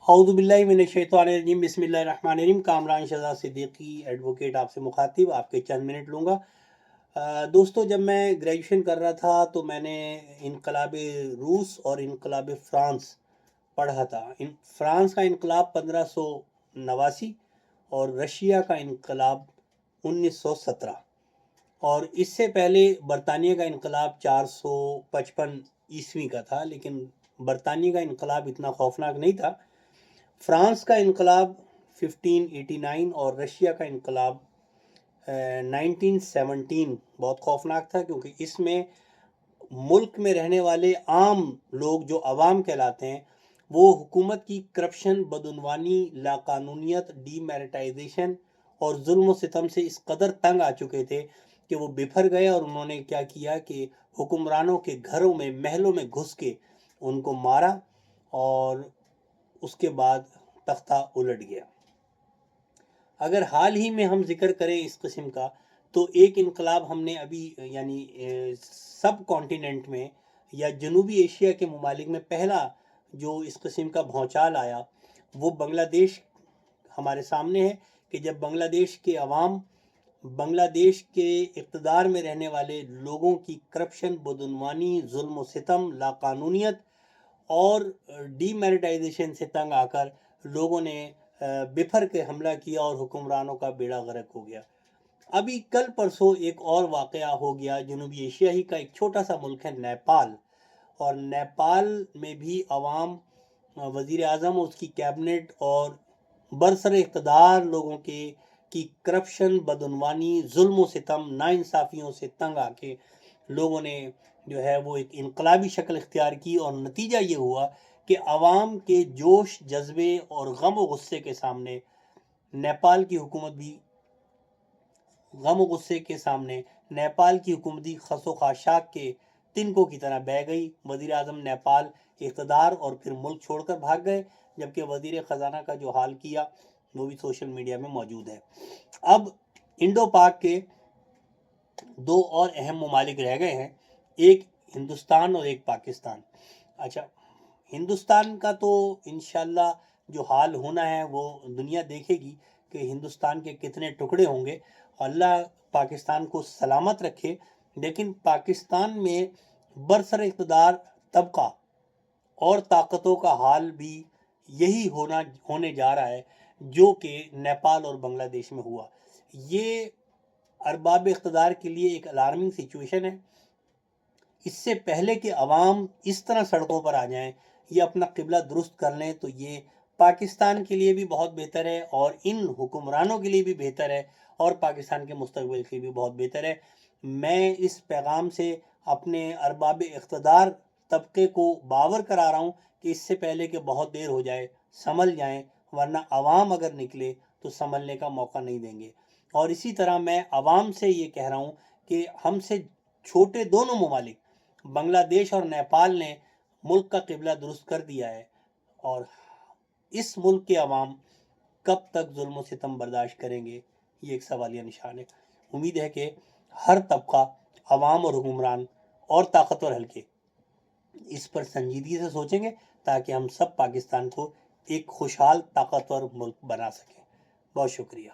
اعوذ باللہ من الشیطان الرجیم، بسم اللہ الرحمن الرحیم۔ کامران شہزاد صدیقی ایڈوکیٹ آپ سے مخاطب، آپ کے چند منٹ لوں گا۔ دوستو، جب میں گریجویشن کر رہا تھا تو میں نے انقلاب روس اور انقلاب فرانس پڑھا تھا۔ فرانس کا انقلاب 1589 اور رشیا کا انقلاب 1917، اور اس سے پہلے برطانیہ کا انقلاب 455 عیسوی کا تھا، لیکن برطانیہ کا انقلاب اتنا خوفناک نہیں تھا۔ فرانس کا انقلاب 1589 اور رشیا کا انقلاب 1917 بہت خوفناک تھا، کیونکہ اس میں ملک میں رہنے والے عام لوگ جو عوام کہلاتے ہیں وہ حکومت کی کرپشن، بدعنوانی، لاقانونیت، ڈی میریٹائزیشن اور ظلم و ستم سے اس قدر تنگ آ چکے تھے کہ وہ بپھر گئے، اور انہوں نے کیا کیا کہ حکمرانوں کے گھروں میں، محلوں میں گھس کے ان کو مارا، اور اس کے بعد تختہ الٹ گیا۔ اگر حال ہی میں ہم ذکر کریں اس قسم کا، تو ایک انقلاب ہم نے ابھی یعنی سب کانٹیننٹ میں یا جنوبی ایشیا کے ممالک میں پہلا جو اس قسم کا بھونچال آیا وہ بنگلہ دیش ہمارے سامنے ہے، کہ جب بنگلہ دیش کے عوام، بنگلہ دیش کے اقتدار میں رہنے والے لوگوں کی کرپشن، بدعنوانی، ظلم و ستم، لاقانونیت اور ڈی میریٹائزیشن سے تنگ آ کر لوگوں نے بپھر کے حملہ کیا اور حکمرانوں کا بیڑا غرق ہو گیا۔ ابھی کل پرسوں ایک اور واقعہ ہو گیا، جنوبی ایشیا ہی کا ایک چھوٹا سا ملک ہے نیپال، اور نیپال میں بھی عوام، وزیر اعظم اور اس کی کیبنٹ اور برسر اقتدار لوگوں کی کرپشن، بدعنوانی، ظلم و ستم، ناانصافیوں سے تنگ آ کے لوگوں نے جو ہے وہ ایک انقلابی شکل اختیار کی، اور نتیجہ یہ ہوا کہ عوام کے جوش، جذبے اور غم و غصے کے سامنے نیپال کی حکومت بھی نیپال کی حکومت بھی خس و خاشاک کے تنکوں کی طرح بہہ گئی۔ وزیر اعظم نیپال اقتدار اور پھر ملک چھوڑ کر بھاگ گئے، جبکہ وزیر خزانہ کا جو حال کیا وہ بھی سوشل میڈیا میں موجود ہے۔ اب انڈو پاک کے دو اور اہم ممالک رہ گئے ہیں، ایک ہندوستان اور ایک پاکستان۔ اچھا، ہندوستان کا تو انشاءاللہ جو حال ہونا ہے وہ دنیا دیکھے گی کہ ہندوستان کے کتنے ٹکڑے ہوں گے، اللہ پاکستان کو سلامت رکھے۔ لیکن پاکستان میں برسر اقتدار طبقہ اور طاقتوں کا حال بھی یہی ہونے جا رہا ہے جو کہ نیپال اور بنگلہ دیش میں ہوا۔ یہ ارباب اقتدار کے لیے ایک الارمنگ سچویشن ہے۔ اس سے پہلے کہ عوام اس طرح سڑکوں پر آ جائیں، یہ اپنا قبلہ درست کر لیں، تو یہ پاکستان کے لیے بھی بہت بہتر ہے، اور ان حکمرانوں کے لیے بھی بہتر ہے، اور پاکستان کے مستقبل کے لیے بھی بہت بہتر ہے۔ میں اس پیغام سے اپنے ارباب اقتدار طبقے کو باور کرا رہا ہوں کہ اس سے پہلے کہ بہت دیر ہو جائے سنبھل جائیں، ورنہ عوام اگر نکلے تو سنبھلنے کا موقع نہیں دیں گے۔ اور اسی طرح میں عوام سے یہ کہہ رہا ہوں کہ ہم سے چھوٹے دونوں ممالک بنگلہ دیش اور نیپال نے ملک کا قبلہ درست کر دیا ہے، اور اس ملک کے عوام کب تک ظلم و ستم برداشت کریں گے، یہ ایک سوالیہ نشان ہے۔ امید ہے کہ ہر طبقہ، عوام اور حکمران اور طاقتور حلقے اس پر سنجیدگی سے سوچیں گے، تاکہ ہم سب پاکستان کو ایک خوشحال، طاقتور ملک بنا سکیں۔ بہت شکریہ۔